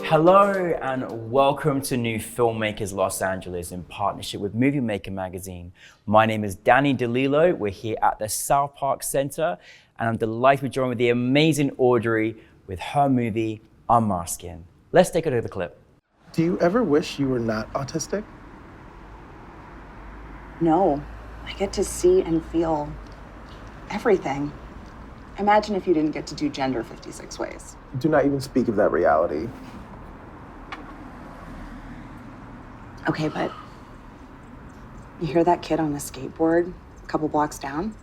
Hello and welcome to New Filmmakers Los Angeles in partnership with Movie Maker magazine. My name is Danny DeLillo. We're here at the South Park Center and I'm delighted to join with the amazing Aubree with her movie, Unmasking. Let's take a look at the clip. Do you ever wish you were not autistic? No, I get to see and feel everything. Imagine if you didn't get to do gender 56 ways. Do not even speak of that reality. Okay, but you hear that kid on a skateboard a couple blocks down?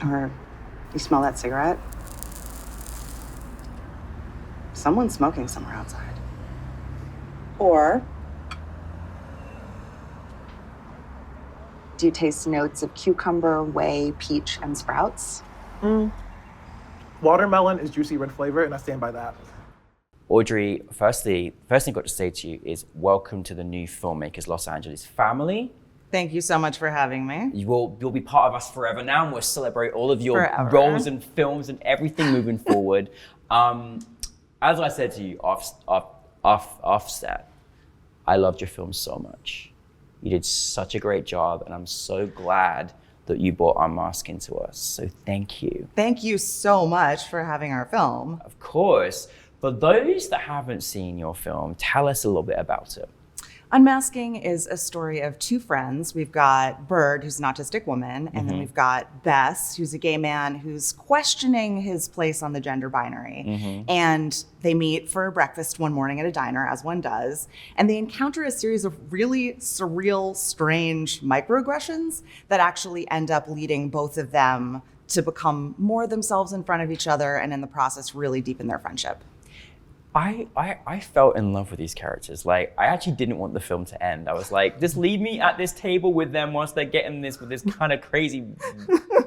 Or you smell that cigarette? Someone's smoking somewhere outside. Or do you taste notes of cucumber, whey, peach, and sprouts? Watermelon is juicy red flavor, and I stand by that. Aubree, first thing I've got to say to you is welcome to the New Filmmakers Los Angeles family. Thank you so much for having me. You'll be part of us forever now, and we'll celebrate all of your Forever. roles and films and everything moving forward. As I said to you offset, I loved your film so much. You did such a great job, and I'm so glad that you brought Unmasking to us. So thank you. Thank you so much for having our film. Of course. For those that haven't seen your film, tell us a little bit about it. Unmasking is a story of two friends. We've got Bird, who's an autistic woman, and then we've got Bess, who's a gay man who's questioning his place on the gender binary. And they meet for breakfast one morning at a diner, as one does, and they encounter a series of really surreal, strange microaggressions that actually end up leading both of them to become more themselves in front of each other, and in the process really deepen their friendship. I fell in love with these characters. Like, I actually didn't want the film to end. I was like, just leave me at this table with them once they're getting this with this kind of crazy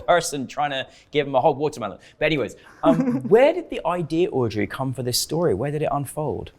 person trying to give them a whole watermelon. But anyways, where did the idea, Aubree, come for this story? Where did it unfold?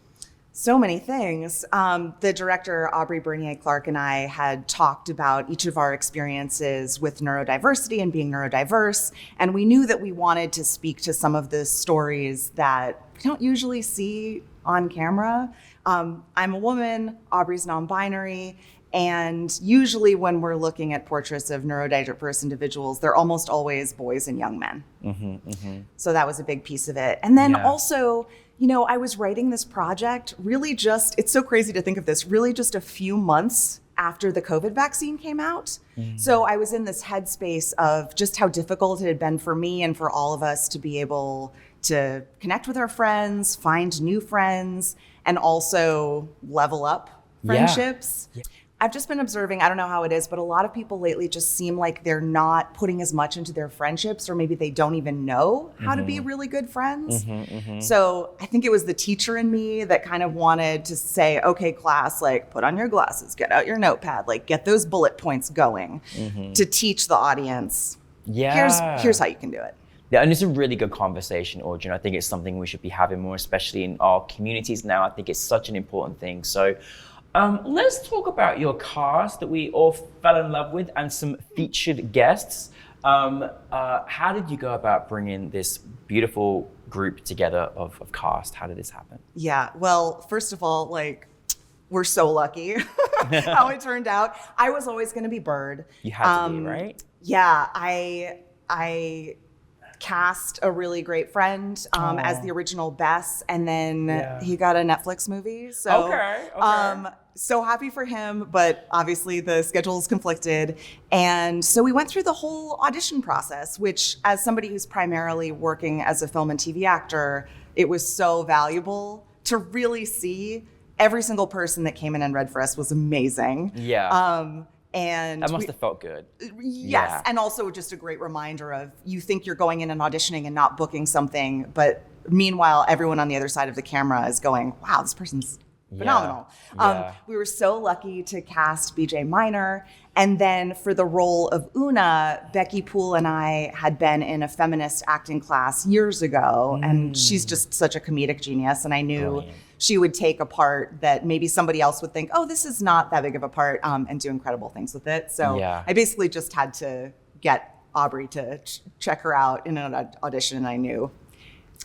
So many things. The director, Aubree Bernier-Clarke, and I had talked about each of our experiences with neurodiversity and being neurodiverse. And we knew that we wanted to speak to some of the stories that we don't usually see on camera. I'm a woman, Aubree's non-binary. And usually when we're looking at portraits of neurodiverse individuals, they're almost always boys and young men. So that was a big piece of it. And then also, you know, I was writing this project really just, it's so crazy to think of this, really just a few months after the COVID vaccine came out. So I was in this headspace of just how difficult it had been for me and for all of us to be able to connect with our friends, find new friends, and also level up friendships. I've just been observing, I don't know how it is, but a lot of people lately just seem like they're not putting as much into their friendships, or maybe they don't even know how to be really good friends. So I think it was the teacher in me that kind of wanted to say, okay, class, like put on your glasses, get out your notepad, like get those bullet points going to teach the audience. Here's how you can do it. Yeah, and it's a really good conversation, Aubree, and I think it's something we should be having more, especially in our communities now. I think it's such an important thing. So let's talk about your cast that we all fell in love with and some featured guests. How did you go about bringing this beautiful group together of cast? How did this happen? Yeah, well, first of all, like, we're so lucky how it turned out. I was always going to be Bird. You had to be, right? Yeah, I cast a really great friend as the original Bess, and then he got a Netflix movie. So, so happy for him, but obviously the schedule is conflicted. And so we went through the whole audition process, which, as somebody who's primarily working as a film and TV actor, it was so valuable to really see. Every single person that came in and read for us was amazing. And that must have felt good. Yes, and also just a great reminder of, you think you're going in and auditioning and not booking something, but meanwhile, everyone on the other side of the camera is going, wow, this person's phenomenal. We were so lucky to cast BJ Minor. And then for the role of Una, Becky Poole and I had been in a feminist acting class years ago, and she's just such a comedic genius. And I knew she would take a part that maybe somebody else would think, oh, this is not that big of a part, and do incredible things with it. So I basically just had to get Aubree to check her out in an audition, and I knew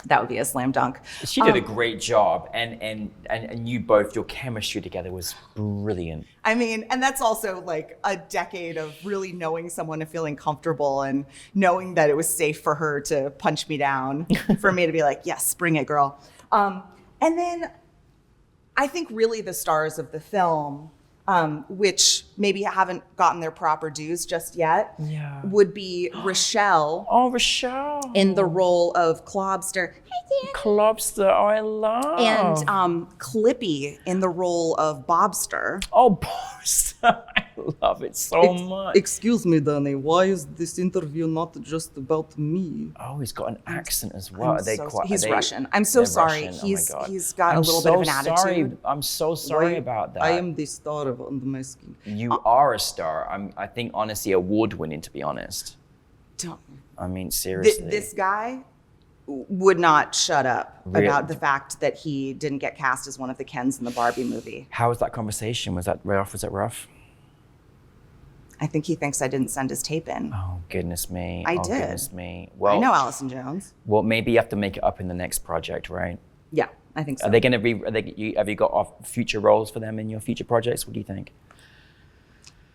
that would be a slam dunk. She did a great job, and you both, your chemistry together was brilliant. I mean, and that's also like a decade of really knowing someone and feeling comfortable and knowing that it was safe for her to punch me down, for me to be like, yes, bring it, girl. And then I think really the stars of the film, which maybe haven't gotten their proper dues just yet, would be Rochelle. Oh, Rochelle. In the role of Clobster. Clobster, I love. And Clippy in the role of Bobster. Oh, Bobster. I love it so much. Excuse me, Danny, why is this interview not just about me? Oh, he's got an accent as well. He's Russian. I'm so sorry. Russian? He's got a little bit of an attitude. I'm so sorry about that. I am the star on the masking. You are a star. I think honestly award-winning, to be honest. Don't. I mean, seriously. This guy would not shut up Really? about the fact that he didn't get cast as one of the Kens in the Barbie movie. How was that conversation? Was that rough? Was it rough? I think he thinks I didn't send his tape in. Oh, goodness me. I oh, did. Goodness me. Well, I know Allison Jones. Well, maybe you have to make it up in the next project, right? Yeah, I think so. Are they going to be? Have you got future roles for them in your future projects? What do you think?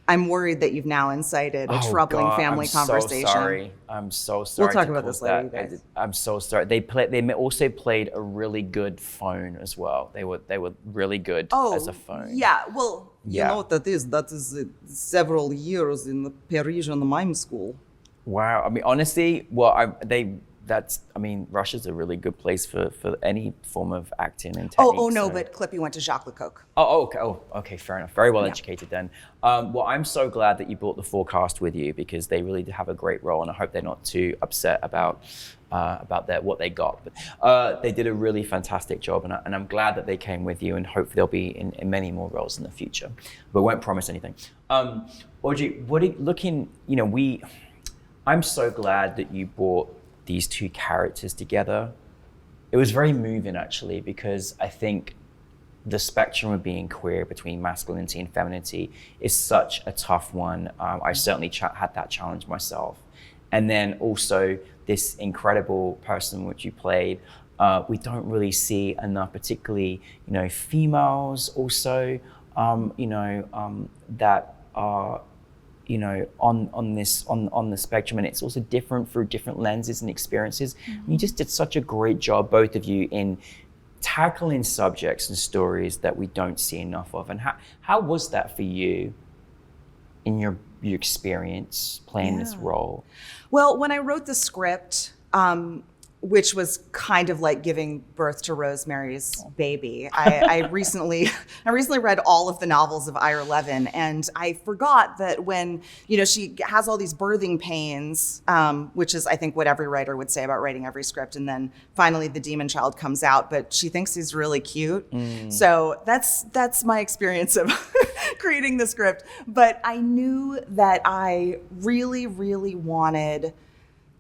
I'm worried that you've now incited a troubling family conversation. I'm so sorry. We'll talk about this later, you guys. I'm so sorry. They also played a really good phone as well. They were really good as a phone. Yeah, well, You know what that is? That is several years in the Parisian mime school. Wow. I mean, honestly, Russia's a really good place for any form of acting and technique. Oh no, but Clippy went to Jacques Lecoq. Okay, fair enough. Very well educated then. Well, I'm so glad that you brought the full cast with you because they really have a great role, and I hope they're not too upset about what they got. But they did a really fantastic job, and I'm glad that they came with you, and hopefully they'll be in many more roles in the future. But won't promise anything. Aubree, I'm so glad that you brought these two characters together. It was very moving actually, because I think the spectrum of being queer between masculinity and femininity is such a tough one. I certainly had that challenge myself. And then also this incredible person which you played, we don't really see enough, particularly, females also, that are, on the spectrum, and it's also different through different lenses and experiences. Mm-hmm. You just did such a great job, both of you, in tackling subjects and stories that we don't see enough of. And how was that for you in your experience playing this role? Well, when I wrote the script, which was kind of like giving birth to Rosemary's Baby. I recently read all of the novels of Ira Levin, and I forgot that when, she has all these birthing pains, which is, I think, what every writer would say about writing every script, and then finally the demon child comes out, but she thinks he's really cute. So that's my experience of creating the script. But I knew that I really, really wanted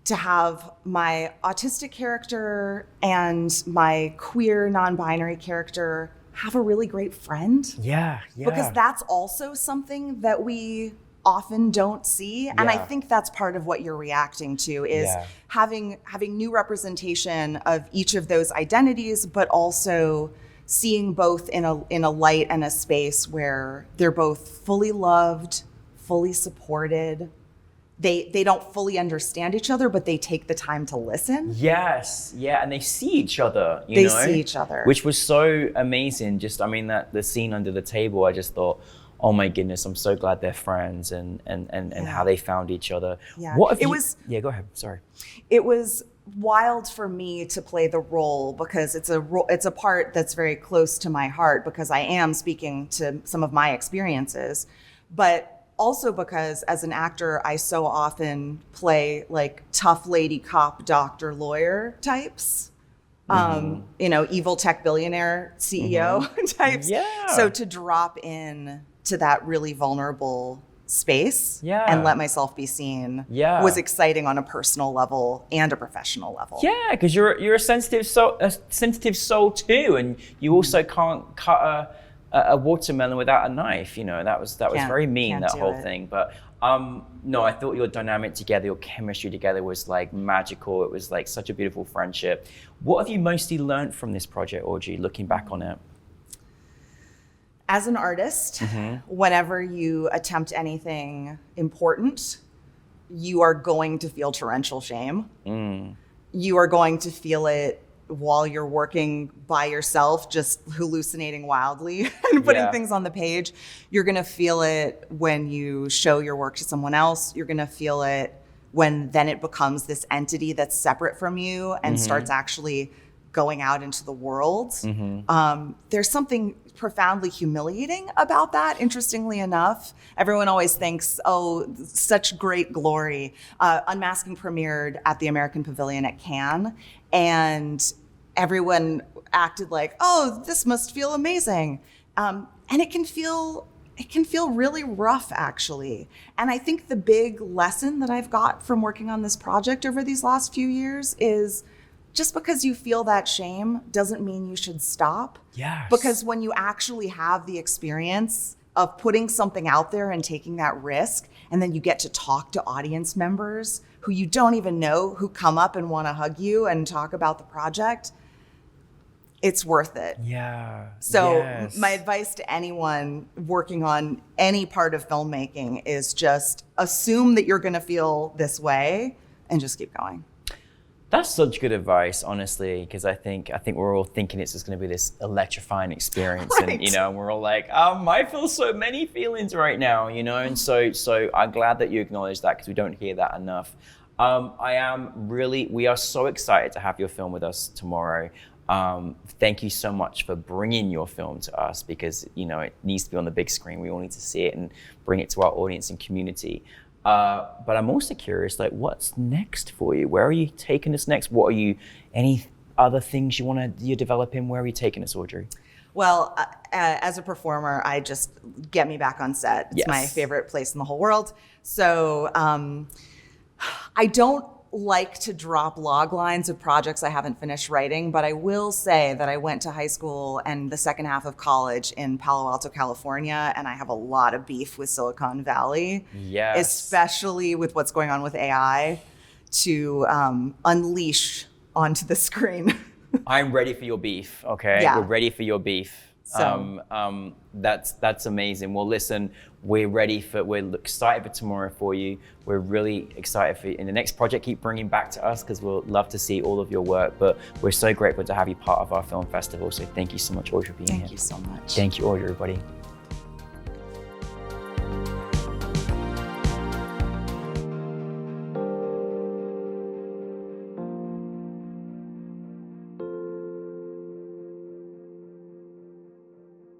to have my autistic character and my queer non-binary character have a really great friend. Yeah. Because that's also something that we often don't see. And I think that's part of what you're reacting to is having new representation of each of those identities, but also seeing both in a light and a space where they're both fully loved, fully supported. They don't fully understand each other, but they take the time to listen. Yes, and they see each other, They see each other. Which was so amazing. That the scene under the table, I just thought, oh my goodness, I'm so glad they're friends and how they found each other. Yeah. Go ahead, sorry. It was wild for me to play the role because it's a part that's very close to my heart because I am speaking to some of my experiences, but also because as an actor, I so often play like tough lady cop, doctor, lawyer types, evil tech billionaire CEO types. Yeah. So to drop in to that really vulnerable space and let myself be seen was exciting on a personal level and a professional level. Yeah, because you're a sensitive soul too, and you also can't cut a watermelon without a knife. That was very mean, that whole thing. But No, I thought your dynamic together, your chemistry together was like magical. It was like such a beautiful friendship. What have you mostly learned from this project, Aubree, looking back on it? As an artist, whenever you attempt anything important, you are going to feel torrential shame. You are going to feel it while you're working by yourself, just hallucinating wildly and putting things on the page. You're going to feel it when you show your work to someone else. You're going to feel it when then it becomes this entity that's separate from you and starts actually going out into the world. There's something profoundly humiliating about that, interestingly enough. Everyone always thinks, oh, such great glory. Unmasking premiered at the American Pavilion at Cannes, and everyone acted like, oh, this must feel amazing. And it can feel really rough, actually. And I think the big lesson that I've got from working on this project over these last few years is just because you feel that shame doesn't mean you should stop. Yes. Because when you actually have the experience of putting something out there and taking that risk, and then you get to talk to audience members who you don't even know, who come up and want to hug you and talk about the project, it's worth it. Yeah. So yes. my advice to anyone working on any part of filmmaking is just assume that you're going to feel this way and just keep going. That's such good advice, honestly, because I think we're all thinking it's just going to be this electrifying experience, Right. and we're all like, I feel so many feelings right now, and so I'm glad that you acknowledge that, because we don't hear that enough. We are so excited to have your film with us tomorrow. Thank you so much for bringing your film to us, because it needs to be on the big screen. We all need to see it and bring it to our audience and community. But I'm also curious, like, what's next for you? Where are you taking us next? Any other things you're developing? Where are you taking us, Aubree? Well, as a performer, get me back on set. It's Yes. my favorite place in the whole world. So I don't like to drop log lines of projects I haven't finished writing, but I will say that I went to high school and the second half of college in Palo Alto, California, and I have a lot of beef with Silicon Valley, Yes. especially with what's going on with AI to unleash onto the screen. I'm ready for your beef, okay? Yeah. We're ready for your beef. So- That's amazing. Well, listen, we're excited for tomorrow for you. We're really excited for you. In the next project, keep bringing back to us, because we'll love to see all of your work. But we're so grateful to have you part of our film festival. So thank you so much, Aubree, for being here. Thank you so much. Thank you, Aubree, everybody.